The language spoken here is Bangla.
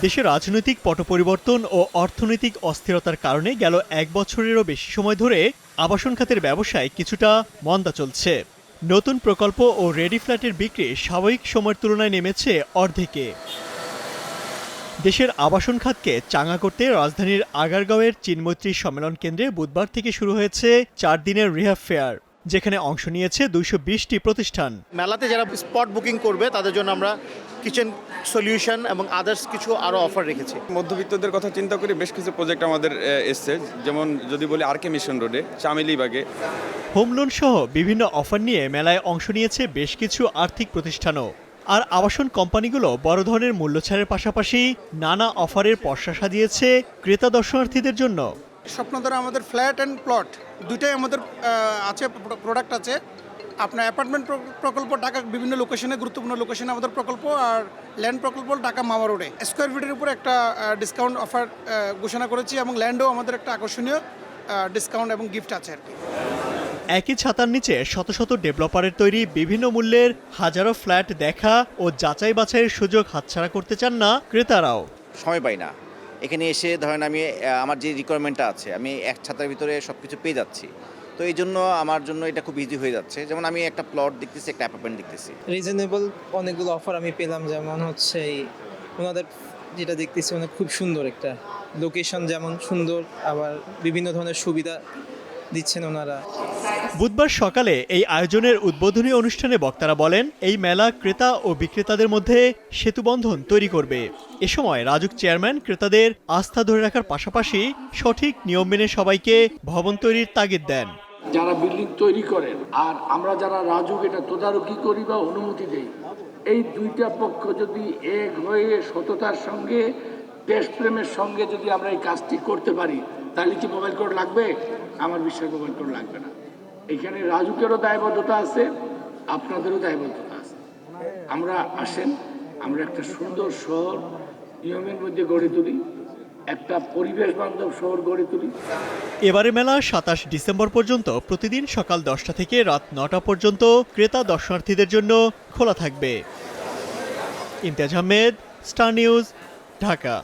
দেশের রাজনৈতিক পট পরিবর্তন ও অর্থনৈতিক অস্থিরতার কারণে গেল এক বছরেরও বেশি সময় ধরে আবাসন খাতের ব্যবসায় কিছুটা মন্দা চলছে। নতুন প্রকল্প ও রেডি ফ্ল্যাটের বিক্রি স্বাভাবিক সময়ের তুলনায় নেমেছে অর্ধেকে। দেশের আবাসন খাতকে চাঙা করতে রাজধানীর আগারগাঁওয়ের চীনমৈত্রী সম্মেলন কেন্দ্রে বুধবার থেকে শুরু হয়েছে 4 দিনের রিহাব ফেয়ার, যেখানে অংশ নিয়েছে 220টি প্রতিষ্ঠান। মেলাতে যারা স্পট বুকিং করবে তাদের জন্য আমরা কিচেন সলিউশন এবং আদার্স কিছু আরও অফার রেখেছি। মধ্যবিত্তদের কথা চিন্তা করে বেশ কিছু প্রজেক্ট আমাদের এসছে, যেমন যদি বলি আরকে মিশন রোডে, চামেলিবাগে। হোম লোন সহ বিভিন্ন অফার নিয়ে মেলায় অংশ নিয়েছে বেশ কিছু আর্থিক প্রতিষ্ঠানও। আর আবাসন কোম্পানিগুলো বড় ধরনের মূল্যছাড়ের পাশাপাশি নানা অফারের পসরা সাজিয়েছে ক্রেতা দর্শনার্থীদের জন্য। স্বপ্নদ্বার আমাদের ফ্ল্যাট অ্যান্ড প্লট দুইটাই আমাদের আছে, প্রোডাক্ট আছে। আপনার অ্যাপার্টমেন্ট প্রকল্প ঢাকা বিভিন্ন লোকেশনে, গুরুত্বপূর্ণ লোকেশনে আমাদের প্রকল্প, আর ল্যান্ড প্রকল্প ঢাকা মাওয়া রোডে। স্কোয়ার ফিটের উপরে একটা ডিসকাউন্ট অফার ঘোষণা করেছি এবং ল্যান্ডও আমাদের একটা আকর্ষণীয় ডিসকাউন্ট এবং গিফট আছে আর কি। একই ছাতার নিচে শত শত ডেভেলপারের তৈরি বিভিন্ন মূল্যের হাজারো ফ্ল্যাট দেখা ও যাচাই বাছাইয়ের সুযোগ হাতছাড়া করতে চান না ক্রেতারাও। সময় পাই না, এখানে এসে ধরেন আমি আমার যে রিকোয়ারমেন্টটা আছে আমি এক ছাতার ভিতরে সব কিছু পেয়ে যাচ্ছি, তো এই জন্য আমার জন্য এটা খুব ইজি হয়ে যাচ্ছে। যেমন আমি একটা প্লট দেখতেছি, একটা অ্যাপার্টমেন্ট দেখতেছি। রিজনেবল অনেকগুলো অফার আমি পেলাম, যেমন হচ্ছে ওনাদের যেটা দেখতেছি অনেক খুব সুন্দর একটা লোকেশন, যেমন সুন্দর, আবার বিভিন্ন ধরনের সুবিধা দিচ্ছেন ওনারা। বুধবার সকালে এই আয়োজনের উদ্বোধনী অনুষ্ঠানে বক্তারা বলেন, এই মেলা ক্রেতা ও বিক্রেতাদের মধ্যে সেতুবন্ধন তৈরি করবে। এ সময় রাজুক চেয়ারম্যান ক্রেতাদের আস্থা ধরে রাখার পাশাপাশি সঠিক নিয়ম মেনে সবাইকে ভবন তৈরির তাগিদ দেন। যারা বিল্ডিং তৈরি করেন আর আমরা যারা রাজুক এটা তদারকি করি বা অনুমতি দেই, এই দুইটা পক্ষ যদি এক হয়ে সততার সঙ্গে, দেশপ্রেমের সঙ্গে যদি আমরা এই কাজটি করতে পারি, তাহলে কি মোবাইল কোড লাগবে? আমার বিশ্বাস মোবাইল কোড লাগবে না। এখানে রাজুকেরও দায়বদ্ধতা আছে, আপনাদেরও দায়বদ্ধতা আছে। আমরা আসেন, আমরা একটা সুন্দর শহর নিয়মের মধ্যে গড়ে তুলি, একটা পরিবেশ বান্ধব শহর গড়ে তুলি। এবারে মেলা 27 ডিসেম্বর পর্যন্ত প্রতিদিন সকাল 10টা থেকে রাত 9টা পর্যন্ত ক্রেতা দর্শনার্থীদের জন্য খোলা থাকবে। Imtiaz Ahmed, star news, Dhaka.